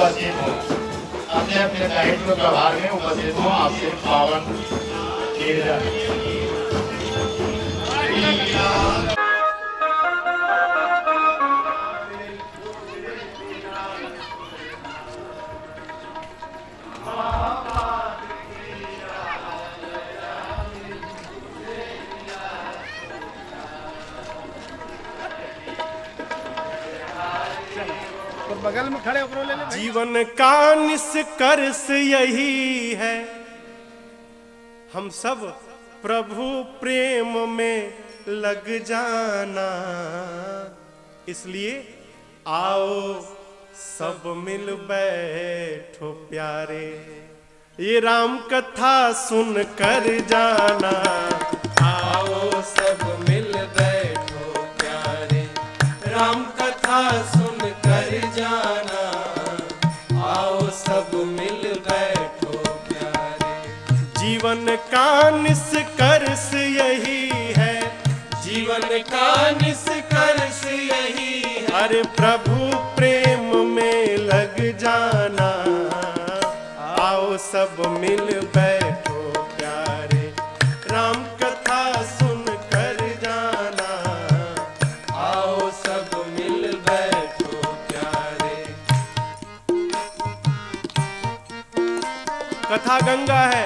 उपस्थित हो, अपने अपने दायित्व व्यवहार में उपस्थित हो। आपसे पावन कीर्तन बगल में खड़े होकर ले ले। जीवन का निष्कर्ष यही है, हम सब प्रभु प्रेम में लग जाना। इसलिए आओ सब मिल बैठो प्यारे, ये राम कथा सुन कर जाना। आओ सब मिल बैठो प्यारे, राम कथा सुन कर जाना। आओ सब मिल बैठो प्यारे, जीवन का निष्कर्ष यही है, जीवन का निष्कर्ष यही है। अरे प्रभु प्रेम में लग जाना। आओ सब मिल बैठो प्यारे, राम कथा सुन कर जाना। आओ सब मिल बैठो प्यारे। कथा गंगा है,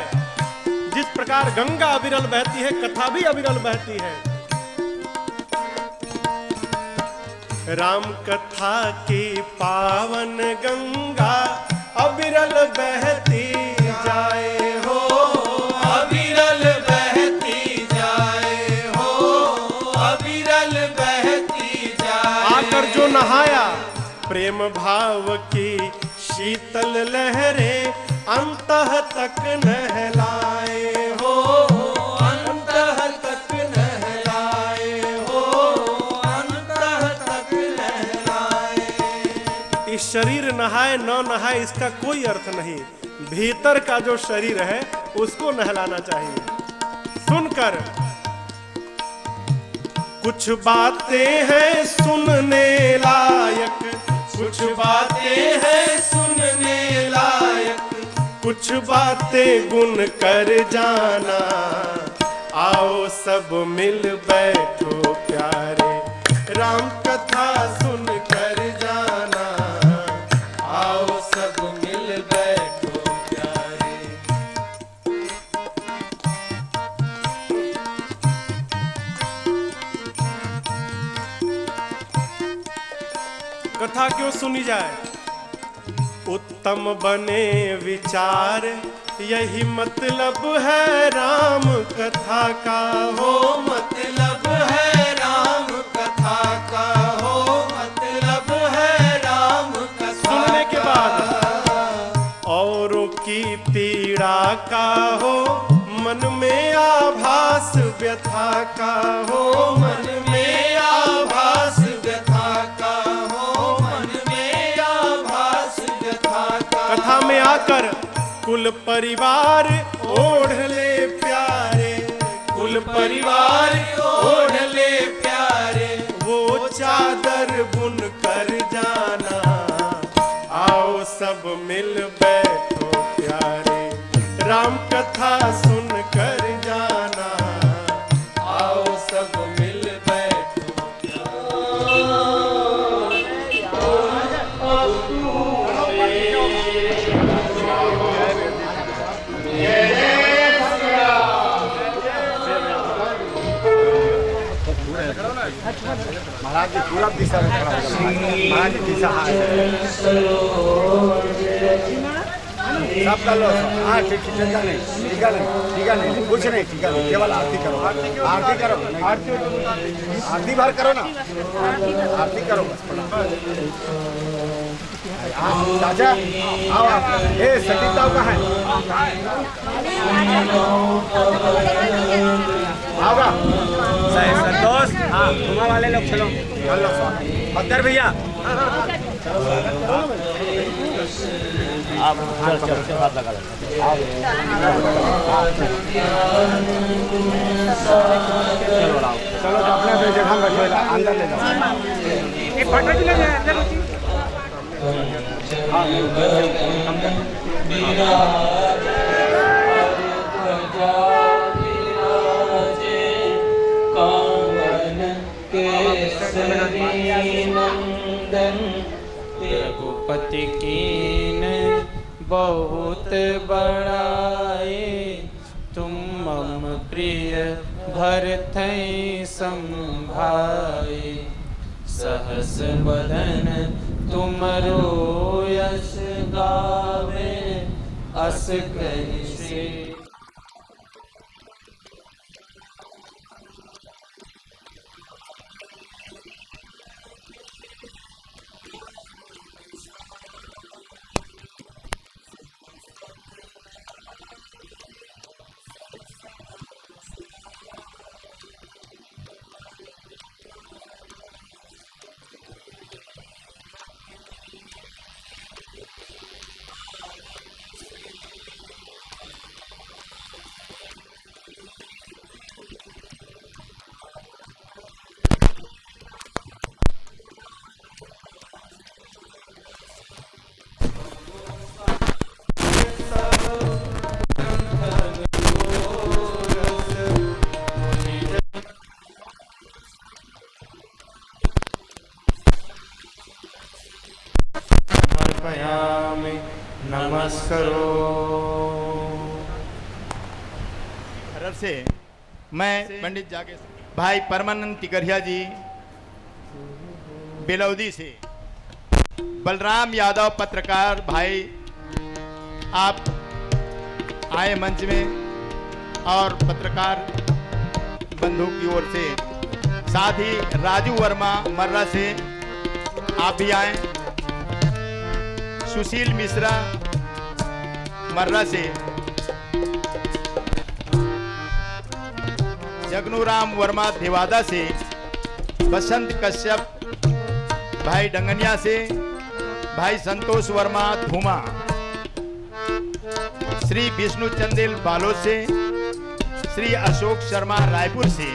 जिस प्रकार गंगा अविरल बहती है, कथा भी अविरल बहती है। राम कथा की पावन गंगा अविरल बहती जाए हो, अविरल बहती जाए हो, अविरल बहती जाए। आकर जो नहाया प्रेम भाव की शीतल लहरें अंतः तक नहलाए हो, अंतः तक नहलाए हो, अंतः तक नहलाए। इस शरीर नहाए न नहाए इसका कोई अर्थ नहीं, भीतर का जो शरीर है उसको नहलाना चाहिए। सुनकर कुछ बातें हैं सुनने लायक, कुछ बातें हैं सुनने लायक, कुछ बातें गुन कर जाना। आओ सब मिल बैठो प्यारे, राम कथा सुन कर जाना। आओ सब मिल बैठो प्यारे। कथा क्यों सुनी जाए? उत्तम बने विचार, यही मतलब है राम कथा का हो, मतलब है राम कथा का हो, मतलब है राम कथा। सुनने के बाद औरों की पीड़ा का हो, मन में आभास व्यथा का हो, मन में आभास व्यथा का हो, मन में आभास व्यथा का। कथा में आकर कुल परिवार ओढ़ ले प्यारे, कुल परिवार ओढ़ ले प्यारे, वो चादर बुन कर जाना। आओ सब मिल बैठो प्यारे, राम कथा सुन कर जाना। आओ सब मिल बैठो महाराज जी पूरा दिशा में खड़ा होगा। महाराज जी दिशा सब कर लो। हाँ ठीक है, टीका नहीं, टीका नहीं, टीका नहीं, कुछ नहीं, टीका नहीं, केवल आरती करो, आरती करो, आरती भर करो ना, आरती करो चाचा। आओ ये सटीता कहाँ है? आओगा संतोष। हाँ घुमा वाले लोग चलो, चलो बदर भैया आप हाथ लगा लो। चलो अपने अपने जगह बैठो, अंदर ले जाओ। एक फोटो ले जाए अंदर। रघुपति कीन बहुत बड़ाए, तुम मम प्रिय भरतहि संभाए। सहस बदन तुमरो यश गावे, अस कहि से नमस्करो। हरर से मैं पंडित जागेश भाई परमानंद टिकरिया जी बेलौदी से, बलराम यादव पत्रकार भाई आप आए मंच में और पत्रकार बंधु की ओर से, साथ ही राजू वर्मा मर्रा से आप भी आए, सुशील मिश्रा मर्रा से, जगनूराम वर्मा देवादा से, बसंत कश्यप भाई डंगनिया से, भाई संतोष वर्मा धूमा, श्री विष्णु चंदेल बालोद से, श्री अशोक शर्मा रायपुर से,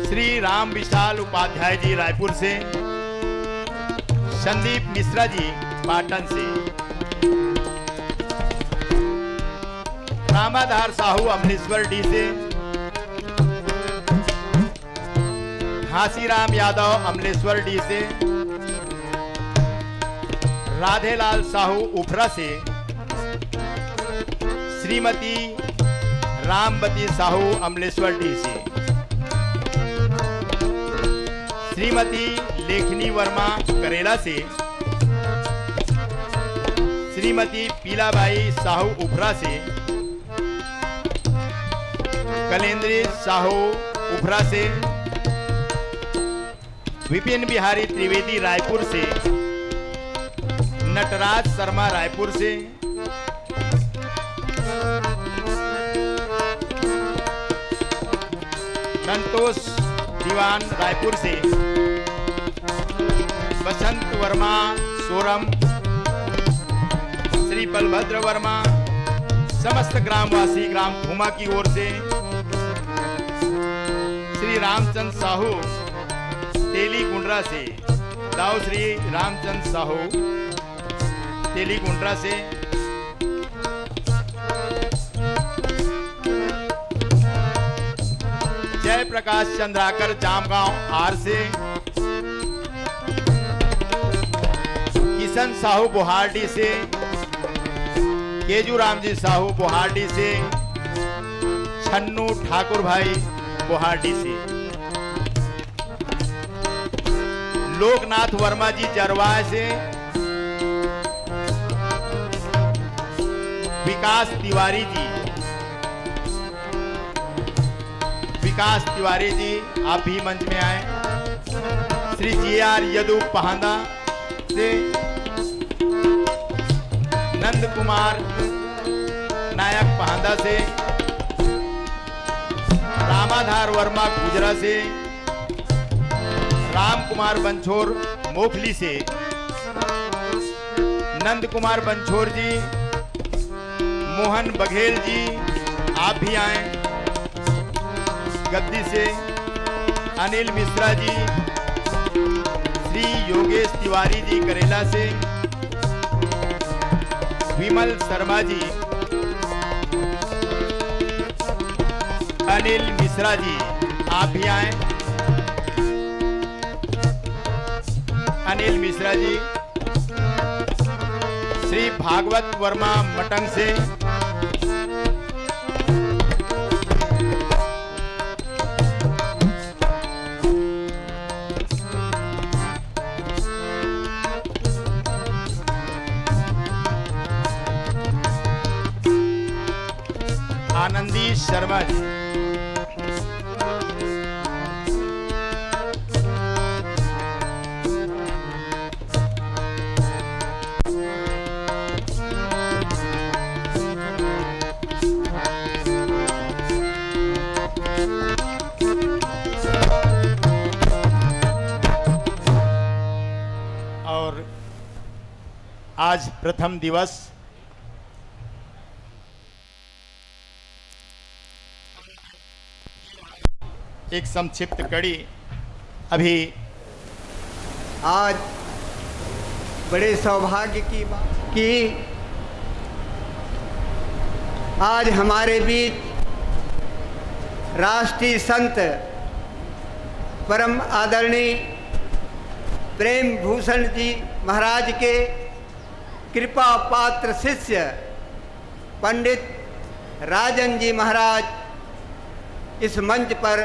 श्री राम विशाल उपाध्याय जी रायपुर से, संदीप मिश्रा जी पाटन से, रामाधार साहू अमलेश्वर डी से, घासीराम यादव अमलेश्वर डी से, राधेलाल साहू उफरा से, श्रीमती रामवती साहू अमलेश्वर डी से, श्रीमती लेखनी वर्मा करेला से, श्रीमती पीलाबाई साहू उफरा से, कलेंद्री साहू उफरा से, विपिन बिहारी त्रिवेदी रायपुर से, नटराज शर्मा रायपुर से, संतोष दीवान रायपुर से, बसंत वर्मा सोरम, श्री बलभद्र वर्मा, समस्त ग्रामवासी ग्राम धूमा की ओर से, श्री रामचंद्र साहू तेली गुंडरा से, दाऊ श्री रामचंद्र साहू तेली गुंडरा से, जय प्रकाश चंद्राकर जामगांव आर से, किशन साहू बोहारडी से, केजूराम जी साहू बोहारडी से, छन्नू ठाकुर भाई बोहारडी से, लोकनाथ वर्मा जी जरवाए से, विकास तिवारी जी आप भी मंच में आए, श्री जी.आर. यदु पहांदा से, नंद कुमार नायक पहांदा से, रामाधार वर्मा गुजरा से, राम कुमार बंछोर मोखली से, नंद कुमार बंछोर जी, मोहन बघेल जी आप भी आए, गद्दी से, अनिल मिश्रा जी, श्री योगेश तिवारी जी करेला से, विमल शर्मा जी, अनिल मिश्रा जी, आप भी आए। अनिल मिश्रा जी, श्री भागवत वर्मा मटंग से, आनंदी शर्मा जी, और आज प्रथम दिवस एक संक्षिप्त कड़ी अभी आज बड़े सौभाग्य की बात कि आज हमारे बीच राष्ट्रीय संत परम आदरणीय प्रेम भूषण जी महाराज के कृपा पात्र शिष्य पंडित राजन जी महाराज इस मंच पर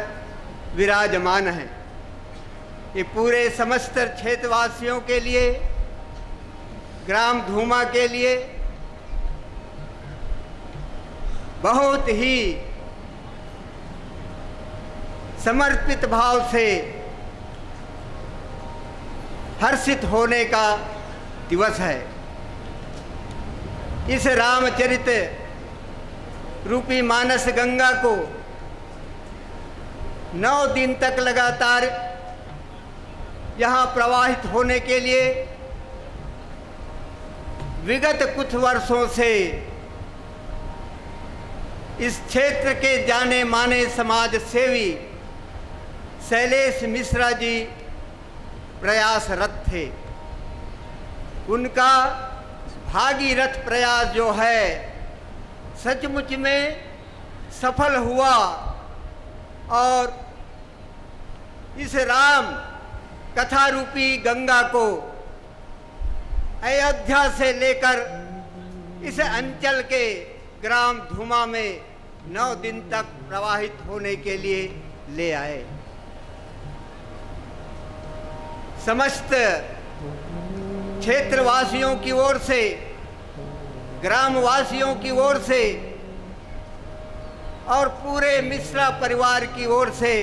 विराजमान हैं। ये पूरे समस्त क्षेत्रवासियों के लिए, ग्राम धूमा के लिए बहुत ही समर्पित भाव से हर्षित होने का दिवस है। इस रामचरित रूपी मानस गंगा को 9 दिन तक लगातार यहाँ प्रवाहित होने के लिए विगत कुछ वर्षों से इस क्षेत्र के जाने माने समाज सेवी शैलेश मिश्रा जी प्रयासरत थे। उनका भागीरथ प्रयास जो है सचमुच में सफल हुआ और इस राम कथा रूपी गंगा को अयोध्या से लेकर इस अंचल के ग्राम धूमा में 9 दिन तक प्रवाहित होने के लिए ले आए। समस्त क्षेत्रवासियों की ओर से, ग्रामवासियों की ओर से और पूरे मिश्रा परिवार की ओर से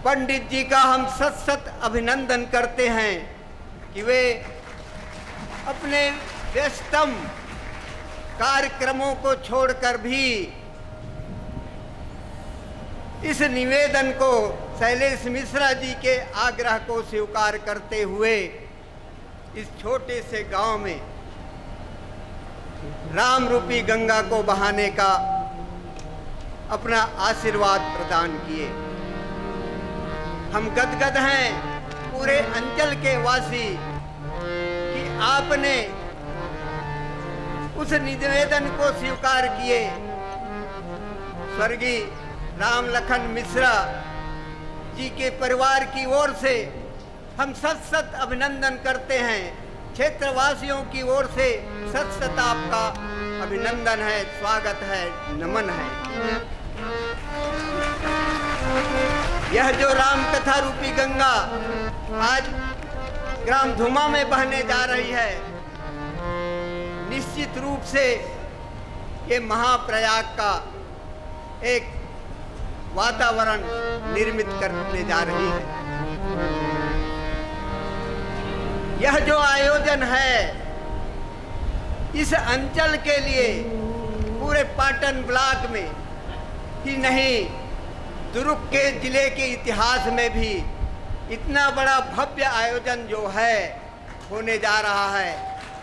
पंडित जी का हम सत सत अभिनंदन करते हैं कि वे अपने व्यस्तम कार्यक्रमों को छोड़कर भी इस निवेदन को, शैलेश मिश्रा जी के आग्रह को स्वीकार करते हुए इस छोटे से गांव में राम रूपी गंगा को बहाने का अपना आशीर्वाद प्रदान किए। हम गदगद हैं पूरे अंचल के वासी कि आपने उस निवेदन को स्वीकार किए। स्वर्गीय राम लखन मिश्रा जी के परिवार की ओर से हम सत सत अभिनंदन करते हैं। क्षेत्रवासियों की ओर से सत सत आपका अभिनंदन है, स्वागत है, नमन है। यह जो राम कथा रूपी गंगा आज ग्राम धूमा में बहने जा रही है, निश्चित रूप से ये महाप्रयाग का एक वातावरण निर्मित करने जा रही है। यह जो आयोजन है इस अंचल के लिए पूरे पाटन ब्लॉक में ही नहीं, दुर्ग के जिले के इतिहास में भी इतना बड़ा भव्य आयोजन जो है होने जा रहा है,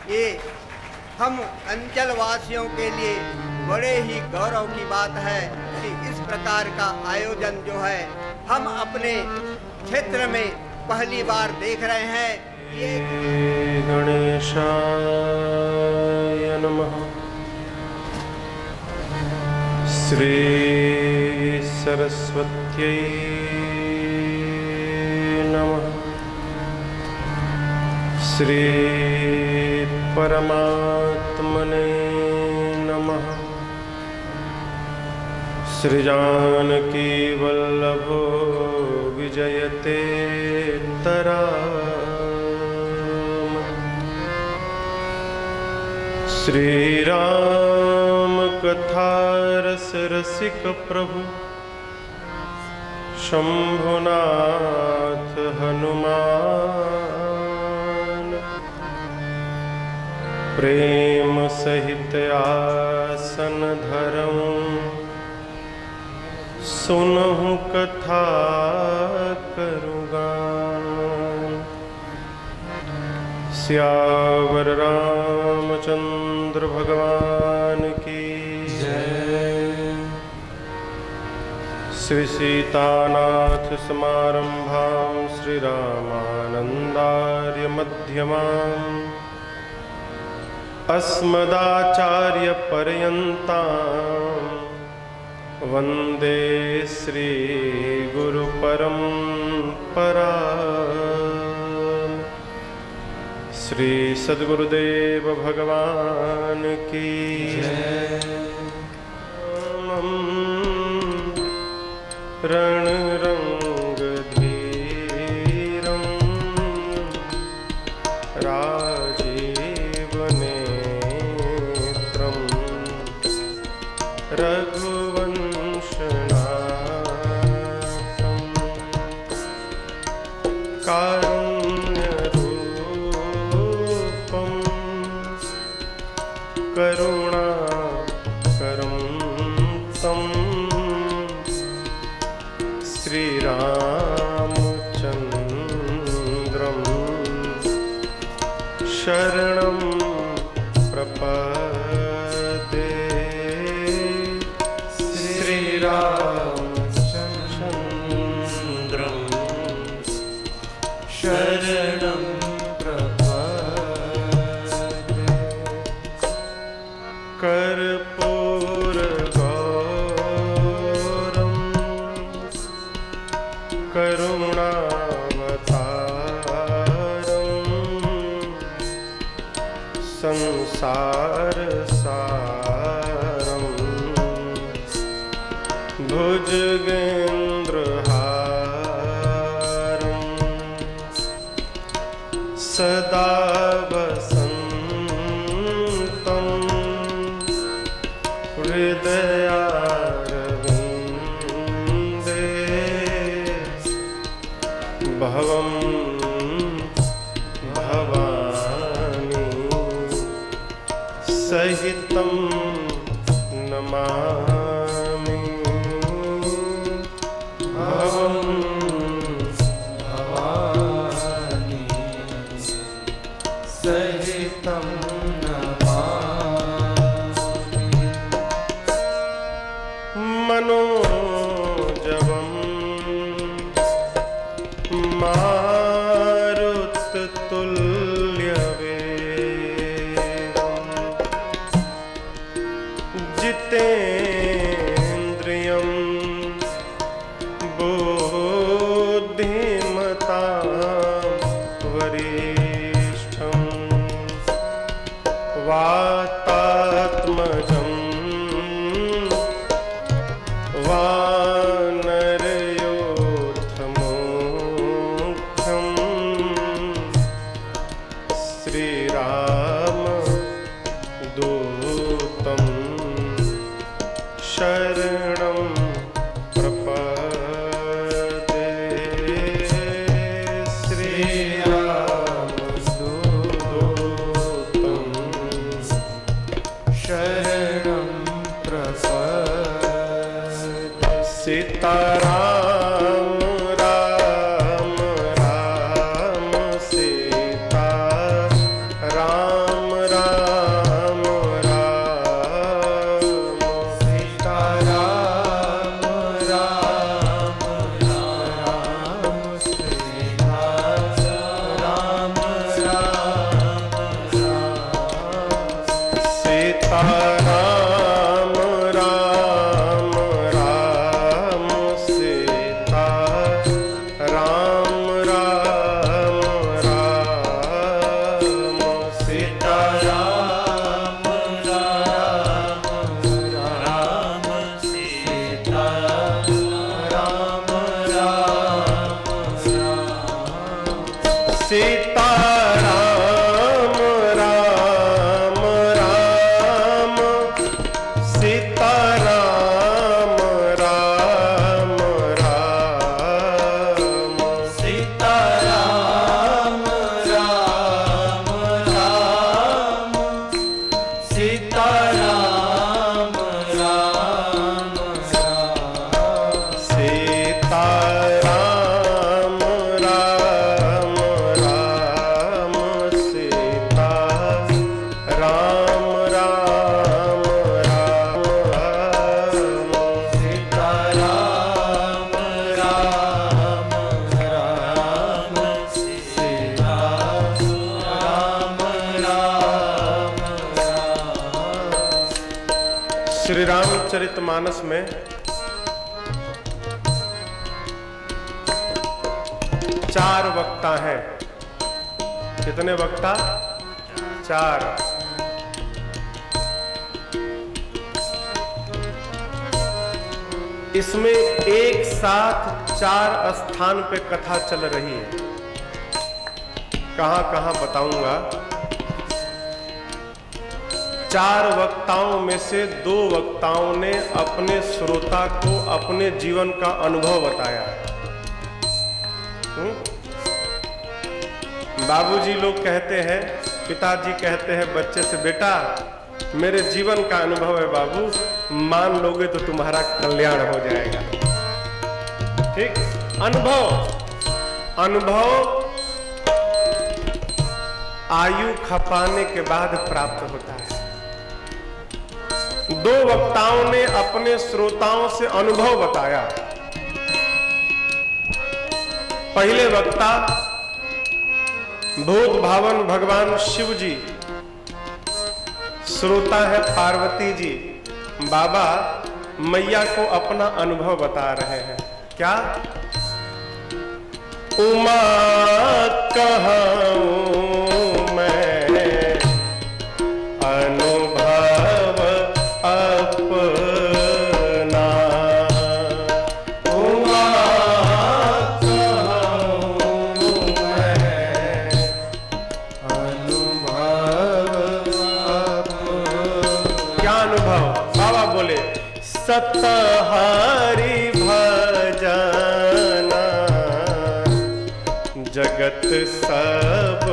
ये हम अंचल वासियों के लिए बड़े ही गौरव की बात है कि इस प्रकार का आयोजन जो है हम अपने क्षेत्र में पहली बार देख रहे हैं ये गणेशाय नमः। श्री सरस्वत्यै नमः। श्री परमात्मने नमः। श्री जानकी वल्लभो विजयते तराम। श्री राम कथा रस रसिक प्रभु शंभुनाथ हनुमान। प्रेम सहित आसन धरऊं सुनहु कथा करूँगा। सियावर रामचंद्र भगवान की जय। श्री सीतानाथ समारंभां श्री रामानंदार्य मध्यमाम् अस्मदाचार्य पर्यन्तां वंदे श्री गुरु परंपरा। श्री सद्गुरुदेव भगवान की जय। रणरंग धीरं राजीव नेत्रं रघुवंशनाथं कारुण्यरूपं करुणाकरं तं श्रीरामचन्द्रं शरणं प्रपद्ये। श्रीरामचन्द्रं शरणं प्रपद्ये। कर्पूरगौरं करुणावतारं संसारसारं भुजगेन्द्रहारं सदा वसन्तं हृदयारविन्दे भवं भवानी सहितं नमामि। भवं भवानी सहितं नमामि। मनोजवं मारुततुल्यवेगं जितेन्द्रियं बुद्धिमतां वरिष्ठं वातात्मजं वानरयोद्धमुख्यं श्रीरामदूतं शरणं प्रपद्ये। श्रीरामदूतं शरणं प्रपद्ये। सीताराम राम राम सीता राम राम राम सीता राम राम राम सीता सीता राम राम राम सीता राम राम राम सीता राम राम राम सीता राम राम राम सीता राम राम राम सीता राम राम राम सीता राम राम राम सीता राम राम राम। श्री रामचरितमानस में चार वक्ता हैं। कितने वक्ता? चार। इसमें एक साथ चार स्थान पे कथा चल रही है। कहां कहां बताऊंगा। चार वक्ताओं में से दो वक्ताओं ने अपने श्रोता को अपने जीवन का अनुभव बताया। बाबूजी लोग कहते हैं, पिताजी कहते हैं बच्चे से, बेटा मेरे जीवन का अनुभव है बाबू, मान लोगे तो तुम्हारा कल्याण हो जाएगा। ठीक, अनुभव आयु खपाने के बाद प्राप्त होता है। दो वक्ताओं ने अपने श्रोताओं से अनुभव बताया। पहले वक्ता भूत भावन भगवान शिव जी, श्रोता है पार्वती जी। बाबा मैया को अपना अनुभव बता रहे हैं। क्या? उमा कहूं मैं अनुभव अपना, उमा कहूं मैं अनुभव क्या अनुभव? बाबा बोले सतहरि भजना जगत सब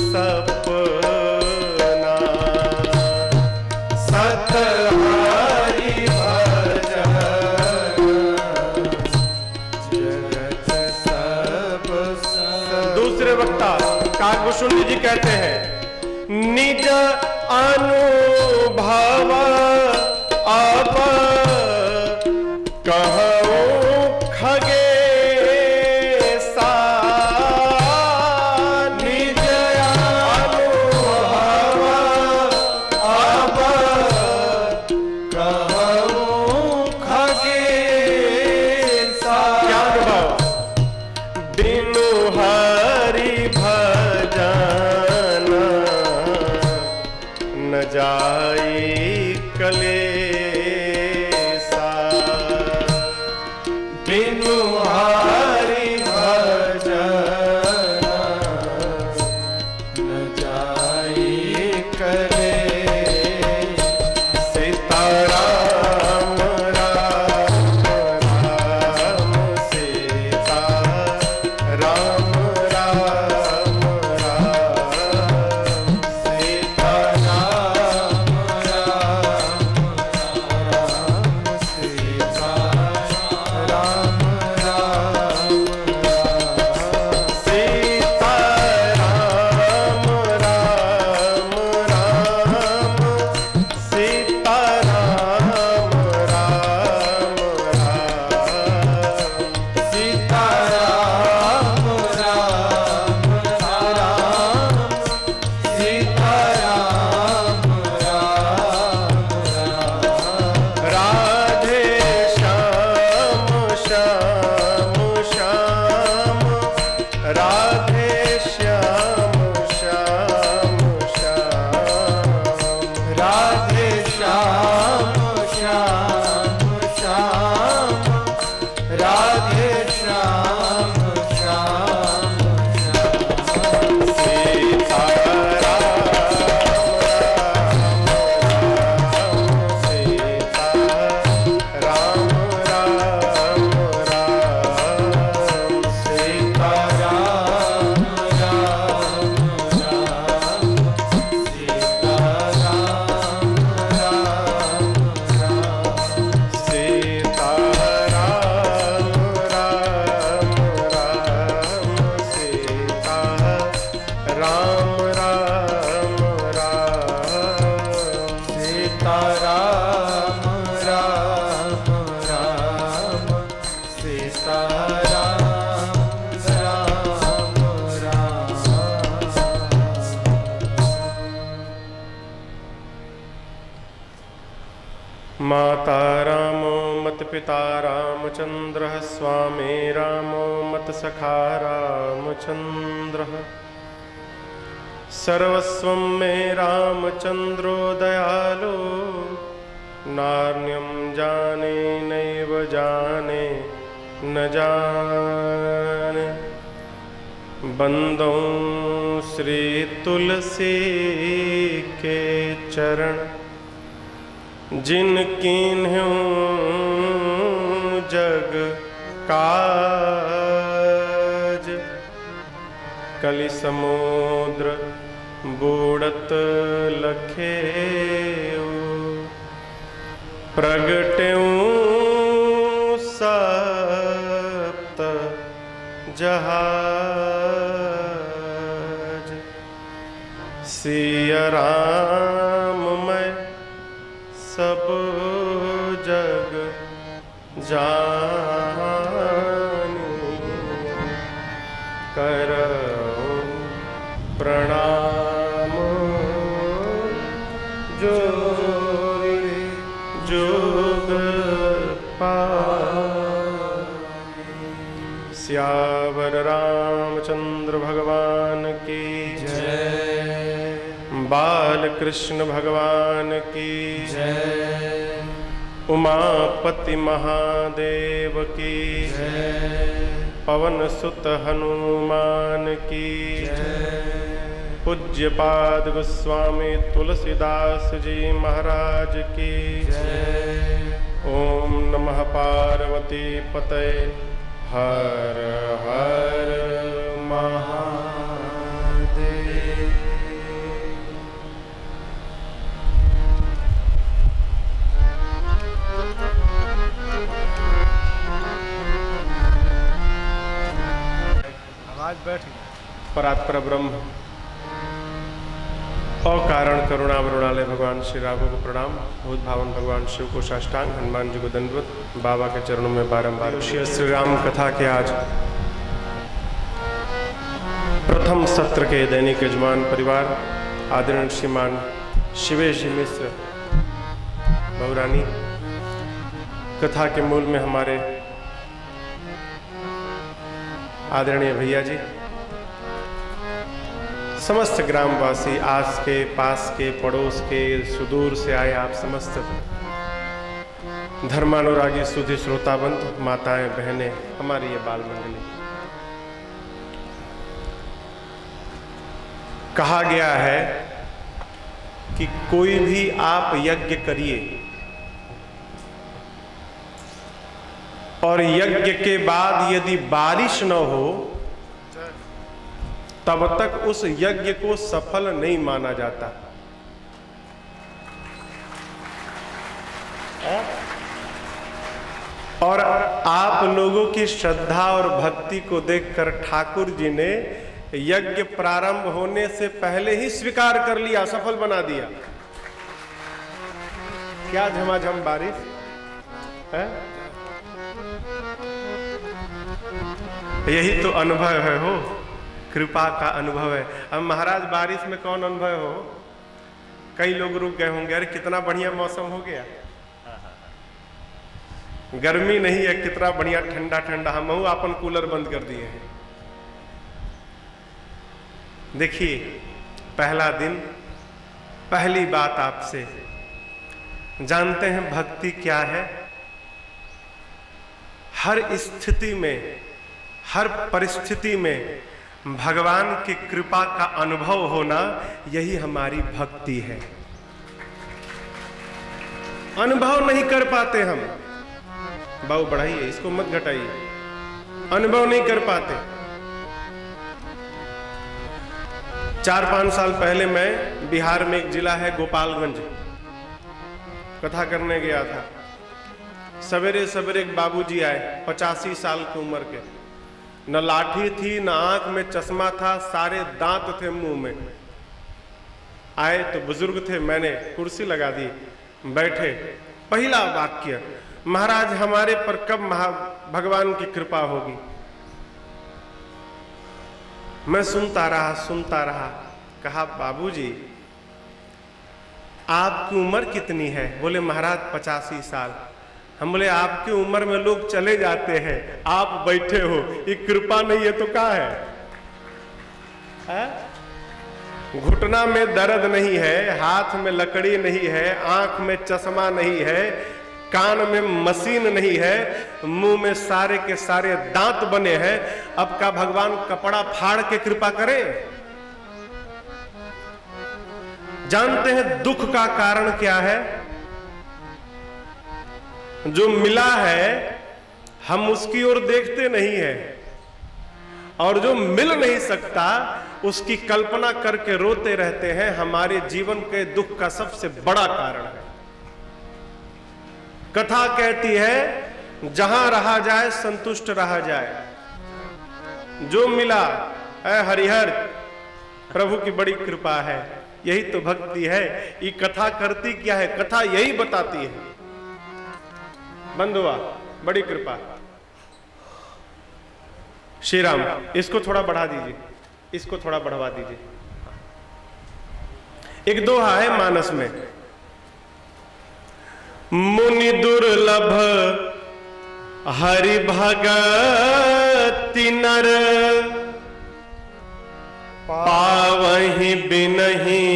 सपना। सतहरि भजना जगत सब दूसरे वक्ता काकभूषुंडी जी कहते हैं, निज अनुभव अब कहूं खगेसा, निज अनुभव अब कहूं खगेसा। क्या अनुभव? बिनु हरि भजन न जाई कलेसा। बिनु हरि भजन न जाई करे। सीता राम राम राम सीता राम राम राम सीता राम माता रामो मत पिता रामचंद्रः स्वामी रामो मत सखा रामचंद्रः सर्वस्वं मे रामचंद्रो दयालो नान्यं जाने नैव जाने न जाने बंदों श्री तुलसी के चरण जिन कीन्ह्यों जग काज कलि समुद्र बूढ़त लखेऊ प्रगट्यों सप्त जहाज सिया राम मैं सब जग जानी करऊं प्रणाम जोरी जोग पाई। सियावर रामचंद्र भगवान की जय, बाल कृष्ण भगवान की जय, उमापति महादेव की जय, पवन सुत हनुमान की जय, पूज्यपाद गोस्वामी तुलसीदास जी महाराज की जय। ओम नमः पार्वती पतये हर हर महादेव। आवाज बैठ गई। परात्पर ब्रह्म अकारण करुणावरुणालय भगवान श्री राघव को प्रणाम। भूत भावन भगवान शिव को साष्टांग, हनुमान जी को दंडवत, बाबा के चरणों में बारंबार। श्री राम कथा के आज प्रथम सत्र के दैनिक यजमान परिवार आदरणीय श्रीमान शिवेश जी मिश्र बहुरानी, कथा के मूल में हमारे आदरणीय भैया जी, समस्त ग्रामवासी, आस के पास के पड़ोस के सुदूर से आए आप समस्त धर्मानुरागी सुधी श्रोताबंद, माताएं बहनें, हमारी ये बाल मंडली। कहा गया है कि कोई भी आप यज्ञ करिए और यज्ञ के बाद यदि बारिश न हो तब तक उस यज्ञ को सफल नहीं माना जाता। और आप लोगों की श्रद्धा और भक्ति को देखकर ठाकुर जी ने यज्ञ प्रारंभ होने से पहले ही स्वीकार कर लिया, सफल बना दिया। क्या झमाझम बारिश है? यही तो अनुभव है, हो कृपा का अनुभव है। अब महाराज बारिश में कौन अनुभव हो? कई लोग रुक गए होंगे, अरे कितना बढ़िया मौसम हो गया, गर्मी नहीं है, कितना बढ़िया ठंडा ठंडा। हम अपन कूलर बंद कर दिए हैं। देखिए, पहला दिन, पहली बात आपसे, जानते हैं भक्ति क्या है? हर स्थिति में, हर परिस्थिति में भगवान की कृपा का अनुभव होना, यही हमारी भक्ति है। अनुभव नहीं कर पाते हम, बाऊ बढ़ाइए, इसको मत घटाइए, अनुभव नहीं कर पाते। 4-5 साल पहले मैं बिहार में एक जिला है गोपालगंज, कथा करने गया था। सवेरे सवेरे एक बाबूजी आए, 85 साल की उम्र के, न लाठी थी न आंख में चश्मा था, सारे दांत थे मुंह में। आए तो बुजुर्ग थे, मैंने कुर्सी लगा दी, बैठे। पहला वाक्य, महाराज हमारे पर कब भगवान की कृपा होगी? मैं सुनता रहा। कहा बाबूजी आपकी उम्र कितनी है? बोले महाराज 85 साल। हम बोले आपकी उम्र में लोग चले जाते हैं, आप बैठे हो, ये कृपा नहीं है तो क्या है? घुटना में दर्द नहीं है, हाथ में लकड़ी नहीं है, आंख में चश्मा नहीं है, कान में मशीन नहीं है, मुंह में सारे के सारे दांत बने हैं। अब का भगवान कपड़ा फाड़ के कृपा करें? जानते हैं दुख का कारण क्या है? जो मिला है हम उसकी ओर देखते नहीं है, और जो मिल नहीं सकता उसकी कल्पना करके रोते रहते हैं। हमारे जीवन के दुख का सबसे बड़ा कारण है। कथा कहती है जहां रहा जाए संतुष्ट रहा जाए। जो मिला है हरिहर, प्रभु की बड़ी कृपा है, यही तो भक्ति है। ये कथा करती क्या है? कथा यही बताती है बंधुआ, बड़ी कृपा। श्री राम, इसको थोड़ा बढ़ा दीजिए, इसको थोड़ा बढ़वा दीजिए। एक दोहा है मानस में, मुनि दुर्लभ हरि भगति नर, पावहि बिनहि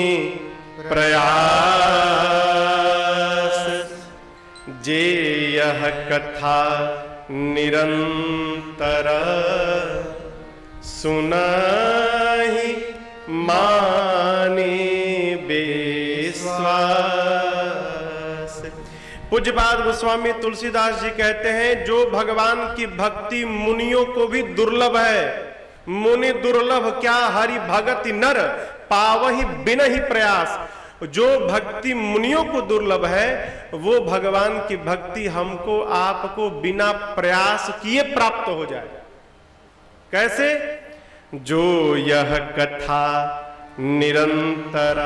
प्रयास, जे यह कथा निरंतर सुनाहि माने विश्वास। पूज्यपाद गोस्वामी तुलसीदास जी कहते हैं जो भगवान की भक्ति मुनियों को भी दुर्लभ है। मुनि दुर्लभ क्या हरि भगति नर, पावहि बिनहि प्रयास। जो भक्ति मुनियों को दुर्लभ है वो भगवान की भक्ति हमको आपको बिना प्रयास किए प्राप्त हो जाए। कैसे? जो यह कथा निरंतर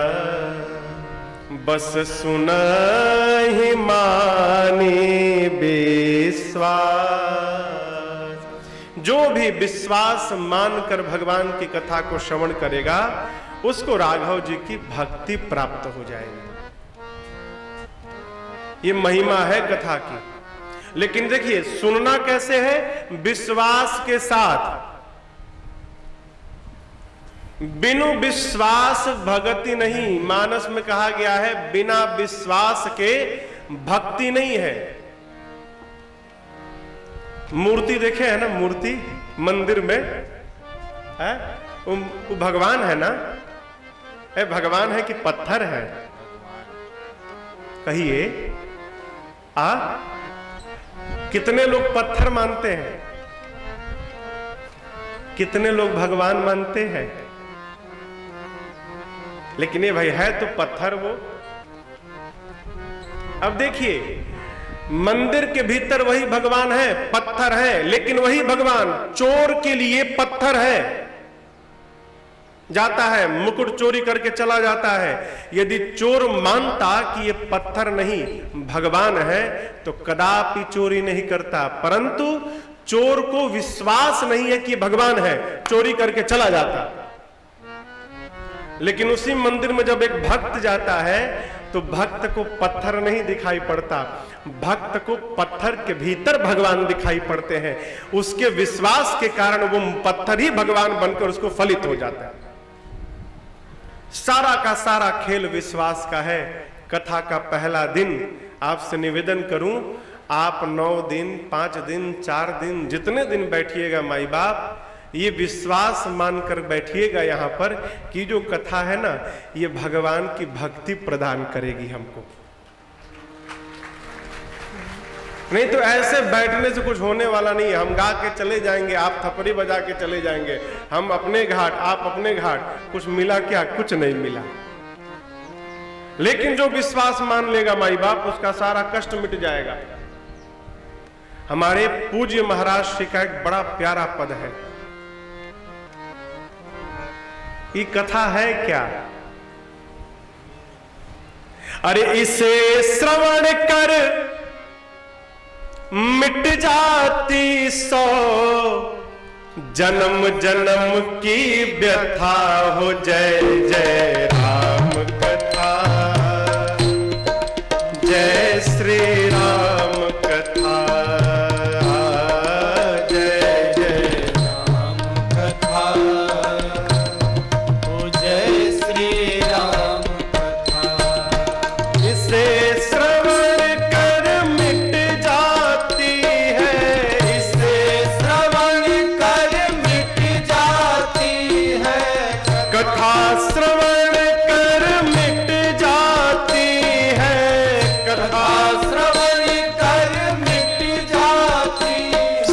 बस सुनाहि माने विश्वास। जो भी विश्वास मानकर भगवान की कथा को श्रवण करेगा उसको राघव जी की भक्ति प्राप्त हो जाएगी। ये महिमा है कथा की। लेकिन देखिए सुनना कैसे है? विश्वास के साथ। बिनु विश्वास भक्ति नहीं। मानस में कहा गया है बिना विश्वास के भक्ति नहीं है। मूर्ति देखे है ना, मूर्ति मंदिर में है, वो भगवान है ना? भगवान है कि पत्थर है? कहिए। कितने लोग पत्थर मानते हैं, कितने लोग भगवान मानते हैं? लेकिन ये भाई है तो पत्थर वो। अब देखिए मंदिर के भीतर वही भगवान है, पत्थर है, लेकिन वही भगवान चोर के लिए पत्थर है। जाता है मुकुट चोरी करके चला जाता है। यदि चोर मानता कि ये पत्थर नहीं भगवान है तो कदापि चोरी नहीं करता। परंतु चोर को विश्वास नहीं है कि भगवान है, चोरी करके चला जाता। लेकिन उसी मंदिर में जब एक भक्त जाता है तो भक्त को पत्थर नहीं दिखाई पड़ता, भक्त को पत्थर के भीतर भगवान दिखाई पड़ते हैं। उसके विश्वास के कारण वो पत्थर ही भगवान बनकर उसको फलित हो जाता है। सारा का सारा खेल विश्वास का है। कथा का पहला दिन आपसे निवेदन करूं, आप 9 दिन 5 दिन 4 दिन जितने दिन बैठिएगा माई बाप, ये विश्वास मानकर बैठिएगा यहाँ पर कि जो कथा है ना ये भगवान की भक्ति प्रदान करेगी हमको। नहीं तो ऐसे बैठने से कुछ होने वाला नहीं है। हम गा के चले जाएंगे, आप थपड़ी बजा के चले जाएंगे, हम अपने घाट आप अपने घाट, कुछ मिला क्या? कुछ नहीं मिला। लेकिन जो विश्वास मान लेगा माई बाप उसका सारा कष्ट मिट जाएगा। हमारे पूज्य महाराज श्री का एक बड़ा प्यारा पद है। ये कथा है क्या? अरे इसे श्रवण कर मिट जाती 100 जन्म जन्म की व्यथा हो। जय जय राम कथा कथा श्रवण कर मिट जाती है, कथा श्रवण कर मिट जाती,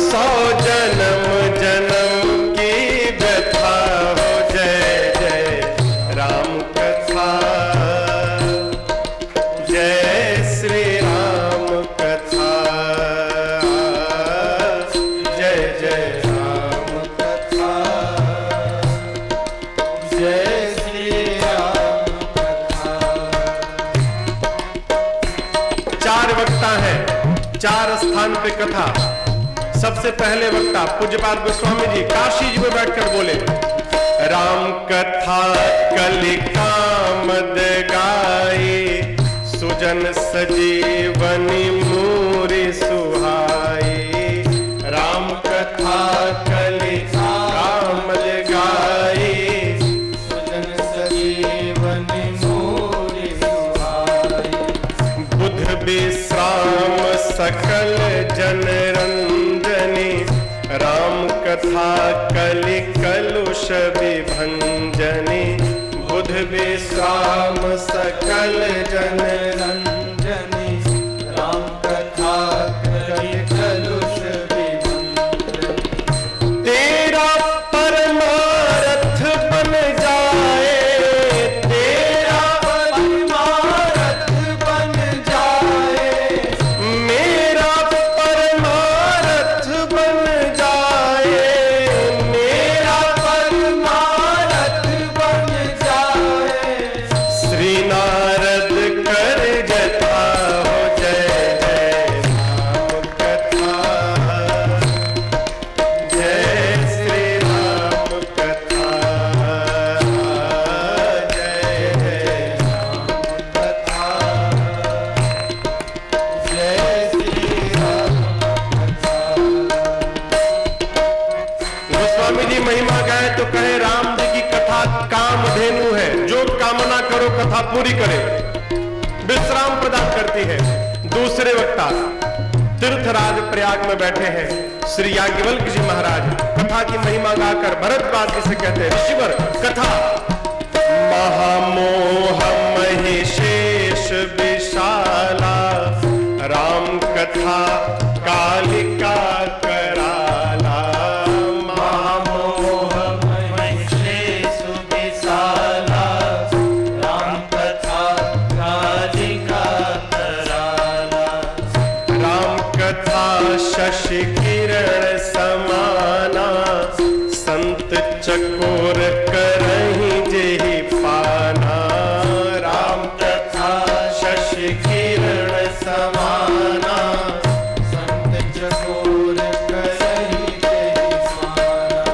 100 जन्म जन्म की व्यथा हो। जय जय राम कथा, जय श्री राम कथा, जय जय राम कथा, जय श्री राम कथा। 4 वक्ता हैं, 4 स्थान पे कथा। सबसे पहले वक्ता पूज्यपाद गोस्वामी जी काशी जी में बैठकर बोले, राम कथा कलिकामद गाई, सुजन सजीवनी मूरी सुहाई। राम कथा कलिकामद गाई, सुजन सजीवनी मूरी सुहाई। बुध विश्राम सकल जनरंजनी, राम कथा कलि कलुष विभंजनी। बुध विश्राम सकल जनरंजनी, राम कथा कलि कलुष विभंजनी। तेरा परमारथ बन जाए, तेरा परमारथ बन जाए, मेरा परमारथ बन जाए, मेरा परमारथ बन जाए। श्री नारद कर जथा हो। जय जय राम कथा, जय श्री राम कथा, जय जय राम कथा, जय श्री राम कथा। गोस्वामी जी महिमा गाए तो कहे राम जी की कथा कामधेनु है, जो कामना करो कथा पूरी करे, विश्राम प्रदान करती है। दूसरे वक्ता तीर्थराज प्रयाग में बैठे हैं श्री याज्ञवल्क्य जी महाराज, कथा की महिमा गाकर भरद्वाज जी से कहते हैं, ऋषिवर कथा महामोह महिषेष विशाला, राम कथा कालिका कराला। महामोह महिषेष विशाला, राम कथा कालिका कराला। राम कथा शशि किरण समाना, संत चकोर करहीं जेहि पाना। राम कथा शशि किरण समाना, संत चकोर करहि तेहि पाना।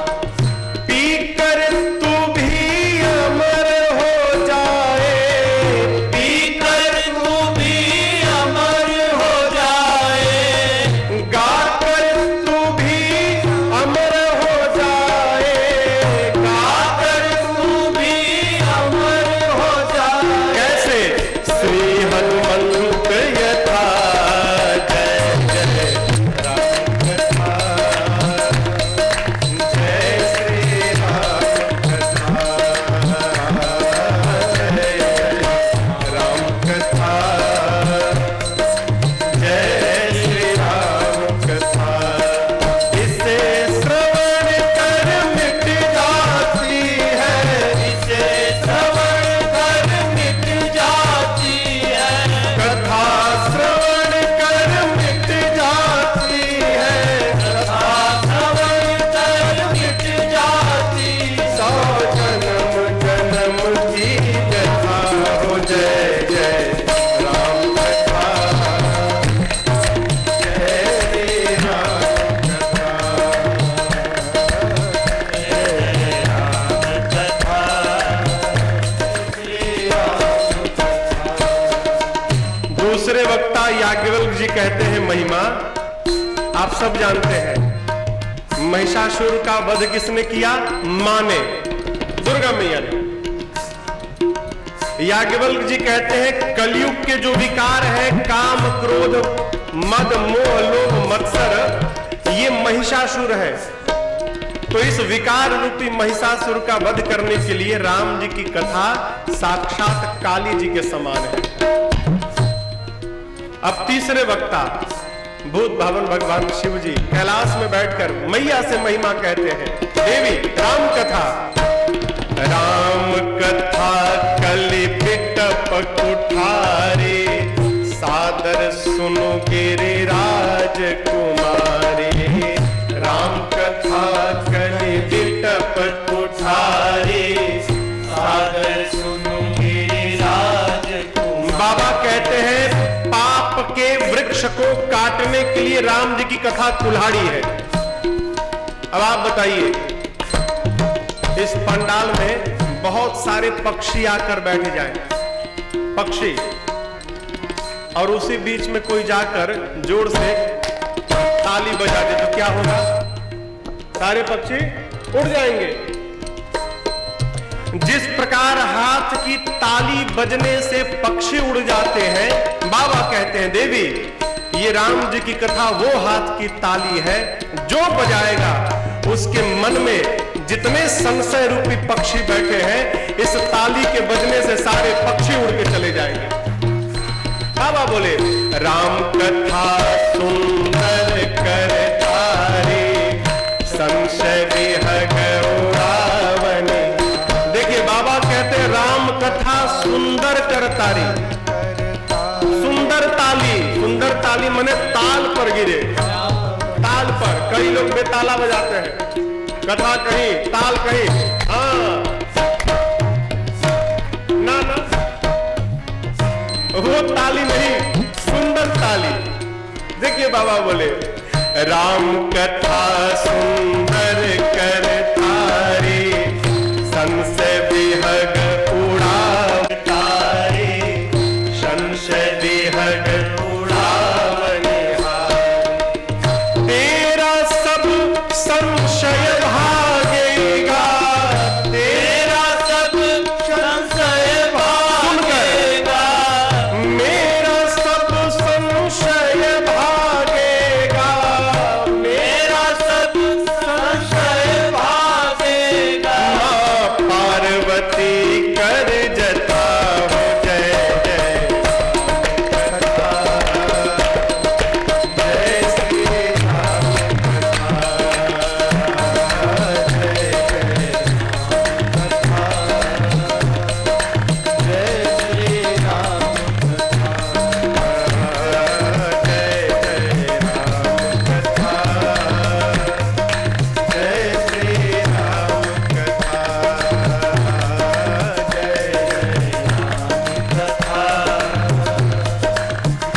पीकर तू भी अमर हो जाए, पीकर तू भी अमर हो जाए, गाकर तू भी अमर हो जाए, गाकर तू भी अमर हो जाए। कैसे श्री हनुमंत यथा। जय जय राम कथा, जय श्री राम कथा, जय जय राम कथा, जय श्री राम कथा। इसे श्रवण कर मिट जाती है, इसे श्रवण कर मिट जाती है, कथा श्रवण कर मिट जाती है। कथा श्रवण कर मिट जाती। 100 जन्म जन्म की व्यथा हो। जय जय राम कथा, जय श्री राम कथा, कथा श्री राम कथा। दूसरे वक्ता याज्ञवल्क्य जी कहते हैं महिमा आप सब जानते हैं। महिषासुर का वध किसने किया? मां ने, दुर्गा मैया ने। याज्ञवल्क्य जी कहते हैं कलयुग के जो विकार है, काम क्रोध मद मोह लोभ मत्सर, ये महिषासुर है। तो इस विकार रूपी महिषासुर का वध करने के लिए राम जी की कथा साक्षात काली जी के समान है। अब तीसरे वक्ता भूत भवन भगवान शिव जी कैलाश में बैठकर मैया से महिमा कहते हैं। देवी राम कथा, राम कथा कलि बिटप कुठारी, सादर सुनु गिरिराज कुमारी। राम कथा कलि बिटप कुठारी, सादर सुनु गिरिराज कुमारी। बाबा कहते हैं पाप के वृक्ष को काटने के लिए राम जी की कथा कुल्हाड़ी है। अब आप बताइए, इस पंडाल में बहुत सारे पक्षी आकर बैठ जाएं, पक्षी, और उसी बीच में कोई जाकर जोर से ताली बजा दे तो क्या होगा? सारे पक्षी उड़ जाएंगे। जिस प्रकार हाथ की ताली बजने से पक्षी उड़ जाते हैं, बाबा कहते हैं देवी ये राम जी की कथा वो हाथ की ताली है जो बजाएगा उसके मन में जितने संशय रूपी पक्षी बैठे हैं, इस ताली के बजने से सारे पक्षी उड़ के चले जाएंगे। बाबा बोले राम कथा सुंदर कर तारी, संशय विहग उड़ावनी। देखिए बाबा कहते हैं राम कथा सुंदर कर तारी, सुंदर ताली, सुंदर ताली माने ताल पर गिरे, ताल पर। कई लोग बेताला बजाते हैं, कथा कहीं ताल कहीं, हाँ ना ना वो ताली नहीं, सुंदर ताली। देखिए बाबा बोले राम कथा सुंदर कर तारी, संशय विहग उड़ावतारी, संशय विहग उड़ावनिहारी। तेरा सब संशय भागेगा, तेरा सब संशय भागेगा, मेरा सब संशय भागेगा, मेरा सब संशय भागेगा। माँ पार्वती कर जता हो जय जय, जय श्री राम जय श्री राम जय जय राम कथा, जय श्री राम कथा,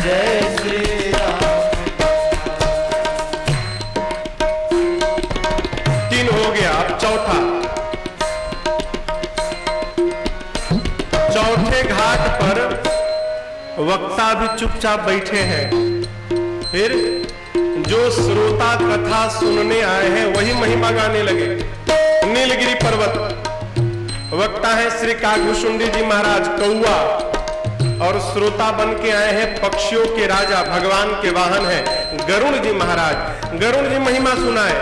जय श्री राम। तीन हो गया, अब चौथा। चौथे घाट पर वक्ता भी चुपचाप बैठे हैं। फिर जो श्रोता कथा सुनने आए हैं वही महिमा गाने लगे। नीलगिरी पर्वत, वक्ता है श्री कागभूषुंडी जी महाराज कौआ, और श्रोता बन के आए हैं पक्षियों के राजा भगवान के वाहन हैं गरुड़ जी महाराज। गरुड़ जी महिमा सुनाए।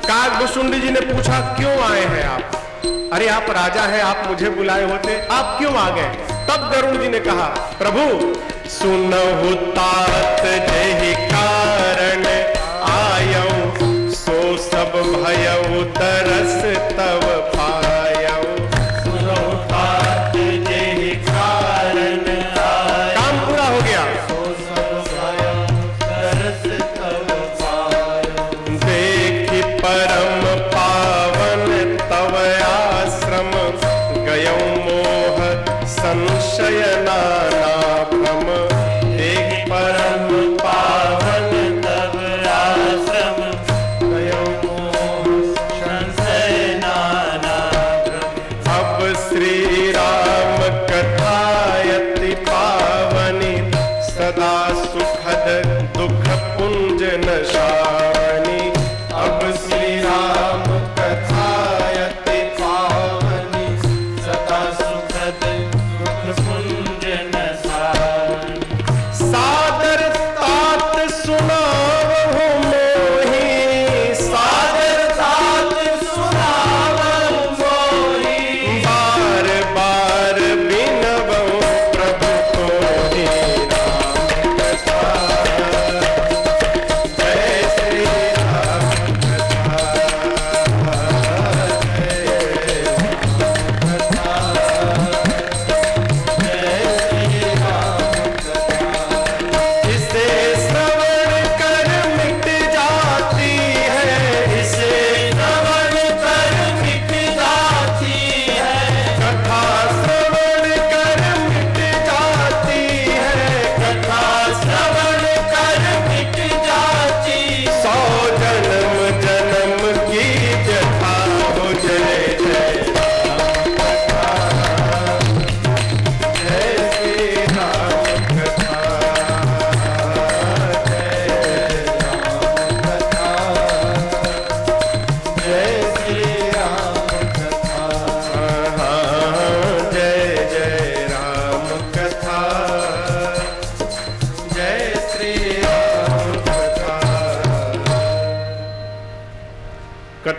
कागभूषुंडी जी ने पूछा क्यों आए हैं आप? अरे आप राजा हैं, आप मुझे बुलाए होते, आप क्यों आ गए? तब गरुड़ जी ने कहा प्रभु सुनहु तात जहि कारण आयऊ, सो सब भयऊ तरस तब पायऊ। सुनो तात जेहि कारण आए, काम पूरा हो गया। सो सब भयऊ तरस तब पायऊ। देखि परम पावन तव आश्रम, गयऊ मोह संशय नाना भ्रम। देखि परम पावन तब आश्रम, गयो मोह संशय नाना भ्रम। अब श्री राम कथायति पावनी, सदा सुखद दुख पुंज नशावनी। अब श्री राम कथायति पावनी, सदा सुखद दुख पुंज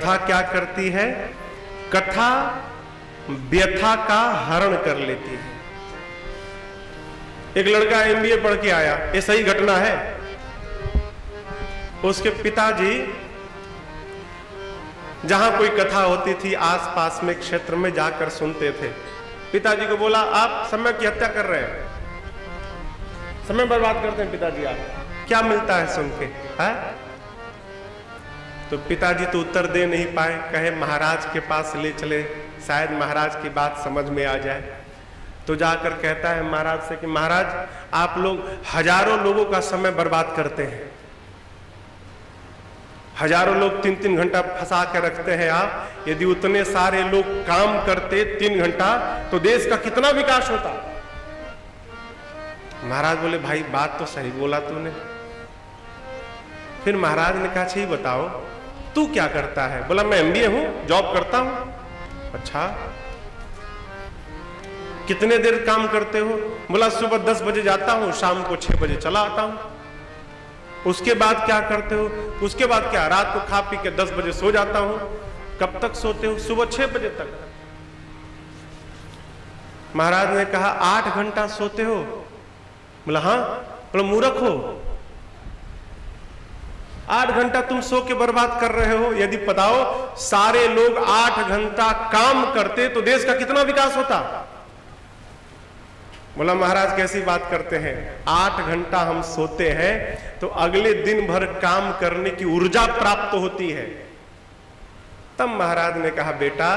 कथा क्या करती है? कथा व्यथा का हरण कर लेती है। एक लड़का MBA पढ़ के आया, ये सही घटना है। उसके पिताजी जहां कोई कथा होती थी आसपास में क्षेत्र में जाकर सुनते थे। पिताजी को बोला, आप समय की हत्या कर रहे हैं, समय बर्बाद करते हैं पिताजी, आप क्या मिलता है सुन के, है? तो पिताजी तो उत्तर दे नहीं पाए, कहे महाराज के पास ले चले, शायद महाराज की बात समझ में आ जाए। तो जाकर कहता है महाराज से कि महाराज, आप लोग हजारों लोगों का समय बर्बाद करते हैं, हजारों लोग 3-3 घंटा फंसा के रखते हैं आप। यदि उतने सारे लोग काम करते 3 घंटा तो देश का कितना विकास होता। महाराज बोले, भाई बात तो सही बोला तूने। फिर महाराज ने कहा, अच्छा ये बताओ तू क्या करता है? बोला, मैं MBA हूं, जॉब करता हूं। अच्छा, कितने देर काम करते हो? बोला, सुबह 10 बजे जाता हूं, शाम को 6 बजे चला आता हूं। उसके बाद क्या करते हो? उसके बाद क्या, रात को खा पी के 10 बजे सो जाता हूं। कब तक सोते हो? सुबह 6 बजे तक। महाराज ने कहा, 8 घंटा सोते हो? बोला, हाँ। बोला, मूर्ख हो, 8 घंटा तुम सो के बर्बाद कर रहे हो। यदि बताओ सारे लोग 8 घंटा काम करते तो देश का कितना विकास होता। बोला, महाराज कैसी बात करते हैं, 8 घंटा हम सोते हैं तो अगले दिन भर काम करने की ऊर्जा प्राप्त होती है। तब महाराज ने कहा, बेटा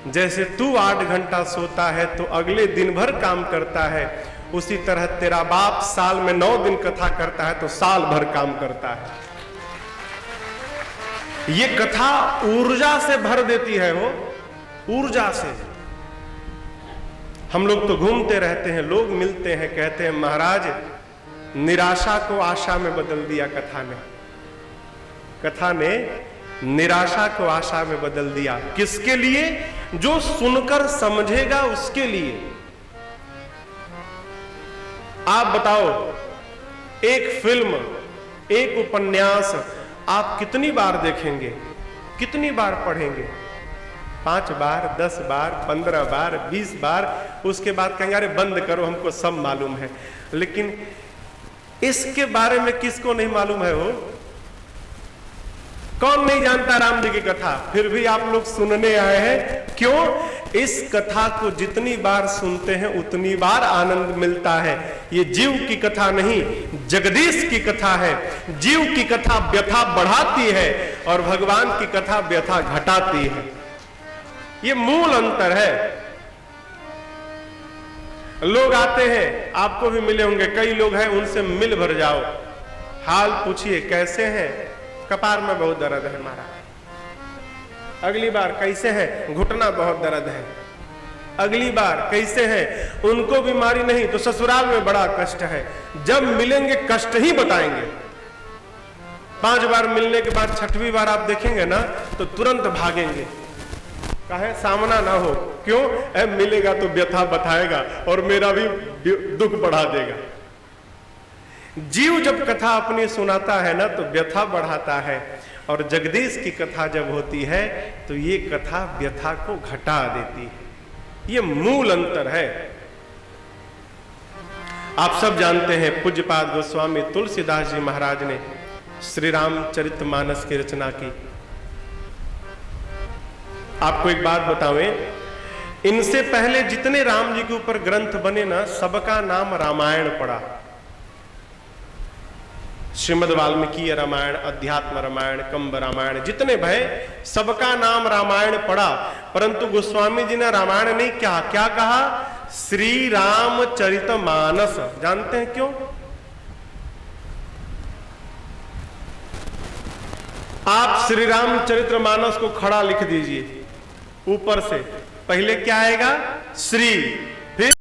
जैसे तू 8 घंटा सोता है तो अगले दिन भर काम करता है, उसी तरह तेरा बाप साल में 9 दिन कथा करता है तो साल भर काम करता है। ये कथा ऊर्जा से भर देती है, वो ऊर्जा से। हम लोग तो घूमते रहते हैं, लोग मिलते हैं, कहते हैं महाराज निराशा को आशा में बदल दिया कथा ने। कथा ने निराशा को आशा में बदल दिया। किसके लिए? जो सुनकर समझेगा उसके लिए। आप बताओ, एक फिल्म, एक उपन्यास आप कितनी बार देखेंगे, कितनी बार पढ़ेंगे? 5 बार, 10 बार, 15 बार, 20 बार। उसके बाद कहेंगे अरे बंद करो, हमको सब मालूम है। लेकिन इसके बारे में किसको नहीं मालूम है? वो कौन नहीं जानता राम जी की कथा? फिर भी आप लोग सुनने आए हैं। क्यों? इस कथा को जितनी बार सुनते हैं उतनी बार आनंद मिलता है। ये जीव की कथा नहीं, जगदीश की कथा है। जीव की कथा व्यथा बढ़ाती है और भगवान की कथा व्यथा घटाती है। ये मूल अंतर है। लोग आते हैं, आपको भी मिले होंगे, कई लोग हैं, उनसे मिल भर जाओ, हाल पूछिए कैसे हैं? कपार में बहुत दर्द है हमारा। अगली बार कैसे हैं? घुटना बहुत दर्द है। अगली बार कैसे हैं? उनको बीमारी नहीं तो ससुराल में बड़ा कष्ट है। जब मिलेंगे कष्ट ही बताएंगे। 5 बार मिलने के बाद 6वीं बार आप देखेंगे ना तो तुरंत भागेंगे, कहे सामना ना हो। क्यों? मिलेगा तो व्यथा बताएगा और मेरा भी दुख बढ़ा देगा। जीव जब कथा अपनी सुनाता है ना तो व्यथा बढ़ाता है, और जगदीश की कथा जब होती है तो ये कथा व्यथा को घटा देती है। ये मूल अंतर है। आप सब जानते हैं पूज्यपाद गोस्वामी तुलसीदास जी महाराज ने श्री रामचरितमानस की रचना की। आपको एक बात बतावें, इनसे पहले जितने राम जी के ऊपर ग्रंथ बने ना, सबका नाम रामायण पड़ा। श्रीमद् वाल्मीकि रामायण, अध्यात्म रामायण, कंब रामायण, जितने भय सबका नाम रामायण पड़ा। परंतु गोस्वामी जी ने रामायण नहीं क्या कहा? श्री रामचरितमानस। जानते हैं क्यों? आप श्री रामचरितमानस को खड़ा लिख दीजिए, ऊपर से पहले क्या आएगा? श्री,